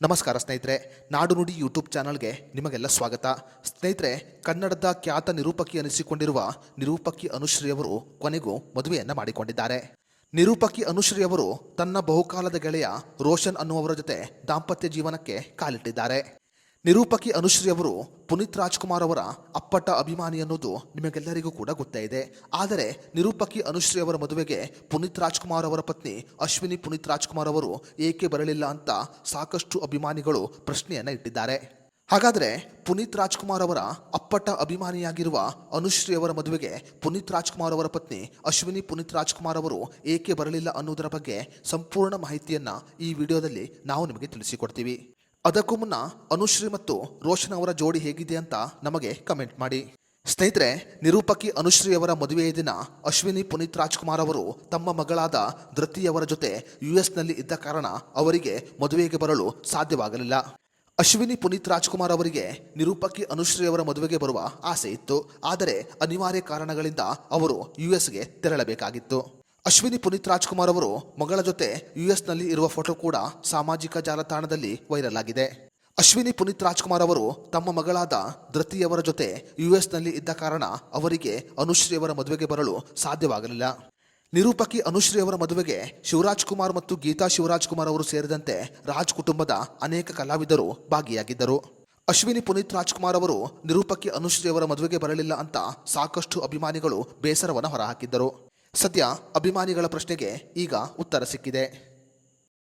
ನಮಸ್ಕಾರ ಸ್ನೇಹಿತರೆ, ನಾಡು ನುಡಿ ಯೂಟ್ಯೂಬ್ ಚಾನಲ್ಗೆ ನಿಮಗೆಲ್ಲ ಸ್ವಾಗತ. ಸ್ನೇಹಿತರೆ, ಕನ್ನಡದ ಖ್ಯಾತ ನಿರೂಪಕಿ ಅನಿಸಿಕೊಂಡಿರುವ ನಿರೂಪಕಿ ಅನುಶ್ರೀ ಅವರು ಕೊನೆಗೂ ಮದುವೆಯನ್ನ ಮಾಡಿಕೊಂಡಿದ್ದಾರೆ. ನಿರೂಪಕಿ ಅನುಶ್ರೀ ಅವರು ತನ್ನ ಬಹುಕಾಲದ ಗೆಳೆಯ ರೋಷನ್ ಅನ್ನುವವರ ಜೊತೆ ದಾಂಪತ್ಯ ಜೀವನಕ್ಕೆ ಕಾಲಿಟ್ಟಿದ್ದಾರೆ. ನಿರೂಪಕಿ ಅನುಶ್ರೀ ಅವರು ಪುನೀತ್ ರಾಜ್ಕುಮಾರ್ ಅವರ ಅಪ್ಪಟ ಅಭಿಮಾನಿ ಅನ್ನೋದು ನಿಮಗೆಲ್ಲರಿಗೂ ಕೂಡ ಗೊತ್ತೇ ಇದೆ. ಆದರೆ ನಿರೂಪಕಿ ಅನುಶ್ರೀ ಅವರ ಮದುವೆಗೆ ಪುನೀತ್ ರಾಜ್ಕುಮಾರ್ ಅವರ ಪತ್ನಿ ಅಶ್ವಿನಿ ಪುನೀತ್ ರಾಜ್ಕುಮಾರ್ ಅವರು ಏಕೆ ಬರಲಿಲ್ಲ ಅಂತ ಸಾಕಷ್ಟು ಅಭಿಮಾನಿಗಳು ಪ್ರಶ್ನೆಯನ್ನ ಇಟ್ಟಿದ್ದಾರೆ. ಹಾಗಾದರೆ ಪುನೀತ್ ರಾಜ್ಕುಮಾರ್ ಅವರ ಅಪ್ಪಟ ಅಭಿಮಾನಿಯಾಗಿರುವ ಅನುಶ್ರೀ ಅವರ ಮದುವೆಗೆ ಪುನೀತ್ ರಾಜ್ಕುಮಾರ್ ಅವರ ಪತ್ನಿ ಅಶ್ವಿನಿ ಪುನೀತ್ ರಾಜ್ಕುಮಾರ್ ಅವರು ಏಕೆ ಬರಲಿಲ್ಲ ಅನ್ನೋದರ ಬಗ್ಗೆ ಸಂಪೂರ್ಣ ಮಾಹಿತಿಯನ್ನ ಈ ವಿಡಿಯೋದಲ್ಲಿ ನಾವು ನಿಮಗೆ ತಿಳಿಸಿಕೊಡ್ತೀವಿ. ಅದಕ್ಕೂ ಮುನ್ನ ಅನುಶ್ರೀ ಮತ್ತು ರೋಷನ್ ಅವರ ಜೋಡಿ ಹೇಗಿದೆ ಅಂತ ನಮಗೆ ಕಮೆಂಟ್ ಮಾಡಿ. ಸ್ನೇಹಿತರೆ, ನಿರೂಪಕಿ ಅನುಶ್ರೀ ಅವರ ಮದುವೆಯ ದಿನ ಅಶ್ವಿನಿ ಪುನೀತ್ ರಾಜ್ಕುಮಾರ್ ಅವರು ತಮ್ಮ ಮಗಳಾದ ಧೃತಿಯವರ ಜೊತೆ ಯುಎಸ್ನಲ್ಲಿ ಇದ್ದ ಕಾರಣ ಅವರಿಗೆ ಮದುವೆಗೆ ಬರಲು ಸಾಧ್ಯವಾಗಲಿಲ್ಲ. ಅಶ್ವಿನಿ ಪುನೀತ್ ರಾಜ್ಕುಮಾರ್ ಅವರಿಗೆ ನಿರೂಪಕಿ ಅನುಶ್ರೀ ಅವರ ಮದುವೆಗೆ ಬರುವ ಆಸೆ ಇತ್ತು. ಆದರೆ ಅನಿವಾರ್ಯ ಕಾರಣಗಳಿಂದ ಅವರು ಯುಎಸ್ಗೆ ತೆರಳಬೇಕಾಗಿತ್ತು. ಅಶ್ವಿನಿ ಪುನೀತ್ ರಾಜ್ಕುಮಾರ್ ಅವರು ಮಗಳ ಜೊತೆ ಯುಎಸ್ನಲ್ಲಿ ಇರುವ ಫೋಟೋ ಕೂಡ ಸಾಮಾಜಿಕ ಜಾಲತಾಣದಲ್ಲಿ ವೈರಲ್ ಆಗಿದೆ. ಅಶ್ವಿನಿ ಪುನೀತ್ ರಾಜ್ಕುಮಾರ್ ಅವರು ತಮ್ಮ ಮಗಳಾದ ಧೃತಿಯವರ ಜೊತೆ ಯುಎಸ್ನಲ್ಲಿ ಇದ್ದ ಕಾರಣ ಅವರಿಗೆ ಅನುಶ್ರೀ ಅವರ ಮದುವೆಗೆ ಬರಲು ಸಾಧ್ಯವಾಗಲಿಲ್ಲ. ನಿರೂಪಕಿ ಅನುಶ್ರೀ ಅವರ ಮದುವೆಗೆ ಶಿವರಾಜ್ ಕುಮಾರ್ ಮತ್ತು ಗೀತಾ ಶಿವರಾಜ್ ಕುಮಾರ್ ಅವರು ಸೇರಿದಂತೆ ರಾಜ್ ಕುಟುಂಬದ ಅನೇಕ ಕಲಾವಿದರು ಭಾಗಿಯಾಗಿದ್ದರು. ಅಶ್ವಿನಿ ಪುನೀತ್ ರಾಜ್ಕುಮಾರ್ ಅವರು ನಿರೂಪಕಿ ಅನುಶ್ರೀ ಅವರ ಮದುವೆಗೆ ಬರಲಿಲ್ಲ ಅಂತ ಸಾಕಷ್ಟು ಅಭಿಮಾನಿಗಳು ಬೇಸರವನ್ನು ಹೊರಹಾಕಿದ್ದರು. ಸದ್ಯ ಅಭಿಮಾನಿಗಳ ಪ್ರಶ್ನೆಗೆ ಈಗ ಉತ್ತರ ಸಿಕ್ಕಿದೆ.